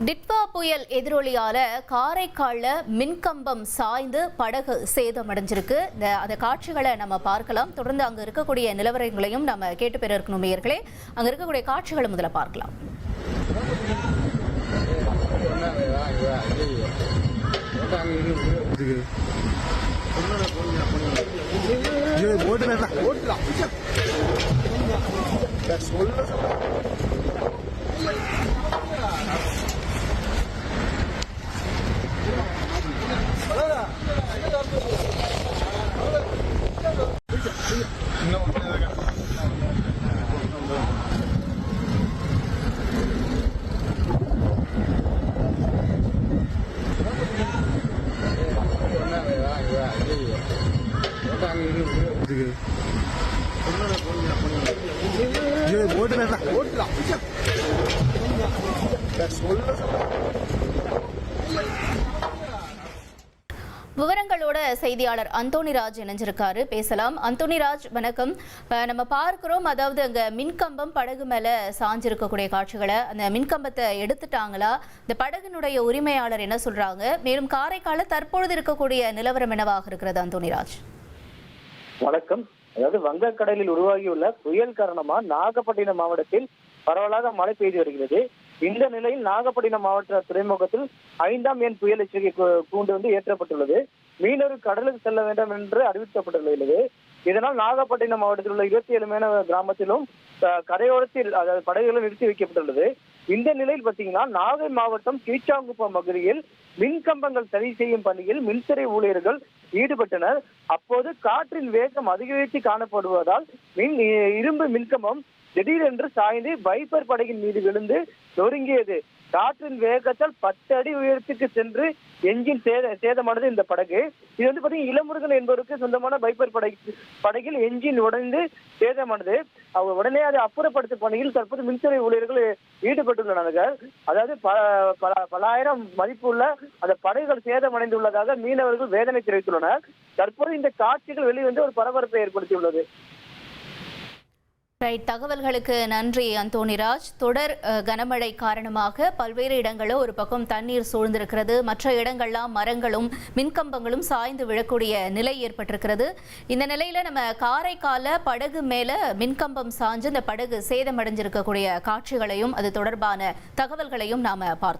டிட்வா புயல் எதிரொலியால காரைக்கால்ல மின்கம்பம் சாய்ந்து படகு சேதமடைஞ்சிருக்கு. அந்த காட்சிகளை நம்ம பார்க்கலாம். தொடர்ந்து அங்க இருக்கக்கூடிய நிலவரங்களையும் நம்ம கேட்டு பெற இருக்கணும் நேயர்களே. அங்க இருக்கக்கூடிய காட்சிகளை முதல்ல பார்க்கலாம். விவரங்களோட செய்தியாளர் அந்தோணிராஜ் இணைஞ்சிருக்காரு, பேசலாம். அந்தோணிராஜ் வணக்கம். நம்ம பார்க்கிறோம், அதாவது அங்க மின்கம்பம் படகு மேல சாஞ்சிருக்கக்கூடிய காட்சிகளை, அந்த மின்கம்பத்தை எடுத்துட்டாங்களா, இந்த படகுனுடைய உரிமையாளர் என்ன சொல்றாங்க, மேலும் காரைக்கால தற்பொழுது இருக்கக்கூடிய நிலவரம் என்னவாக இருக்கிறது? அந்தோணிராஜ் வணக்கம். அதாவது வங்கக்கடலில் உருவாகியுள்ள புயல் காரணமா நாகப்பட்டினம் மாவட்டத்தில் பரவலாக மழை பெய்து வருகிறது. இந்த நிலையில் நாகப்பட்டினம் மாவட்ட துறைமுகத்தில் 5ஆம் எண் புயல் எச்சரிக்கை கூண்டு ஏற்றப்பட்டுள்ளது. மீனவர் கடலுக்கு செல்ல வேண்டாம் என்று அறிவிக்கப்பட்டுள்ளது. இதனால் நாகப்பட்டினம் மாவட்டத்தில் உள்ள 27 மீனவ கிராமத்திலும் கரையோரத்தில் அதாவது படகுகளும் நிறுத்தி வைக்கப்பட்டுள்ளது. இந்த நிலையில் பார்த்தீங்கன்னா நாகை மாவட்டம் கீச்சாங்குப்பம் பகுதியில் மின்கம்பங்கள் சரி செய்யும் பணியில் மின்துறை ஊழியர்கள் ஈடுபட்டனர். அப்போது காற்றின் வேகம் அதிகரித்து காணப்படுவதால் இரும்பு மின்கம்பம் திடீரென்று சாய்ந்து வைப்பர் படகின் மீது விழுந்து நொறுங்கியது. காற்றின் வேகத்தால் 10 அடி உயரத்துக்கு சென்று என்ஜின் சேதமானது இந்த படகு. இது பாத்தீங்கன்னா இளமுருகன் என்பவருக்கு சொந்தமான பைப்பர் படகில் என்ஜின் உடைந்து சேதமானது. அவங்க உடனே அதை அப்புறப்படுத்தும் பணியில் தற்போது மின்துறை ஊழியர்கள் ஈடுபட்டுள்ளனர். அதாவது பல ஆயிரம் மதிப்புள்ள அந்த படகுகள் சேதமடைந்துள்ளதாக மீனவர்கள் வேதனை தெரிவித்துள்ளனர். தற்போது இந்த காட்சிகள் வெளிவந்து ஒரு பரபரப்பை ஏற்படுத்தியுள்ளது. தகவல்களுக்கு நன்றி அந்தோணிராஜ். தொடர் கனமழை காரணமாக பல்வேறு இடங்களும் ஒரு பக்கம் தண்ணீர் சூழ்ந்திருக்கிறது, மற்ற இடங்கள்லாம் மரங்களும் மின்கம்பங்களும் சாய்ந்து விழக்கூடிய நிலை ஏற்பட்டிருக்கிறது. இந்த நிலையில நம்ம காரைக்கால படகு மேல மின்கம்பம் சாஞ்சு இந்த படகு சேதமடைஞ்சிருக்கக்கூடிய காட்சிகளையும் அது தொடர்பான தகவல்களையும் நாம பார்த்தோம்.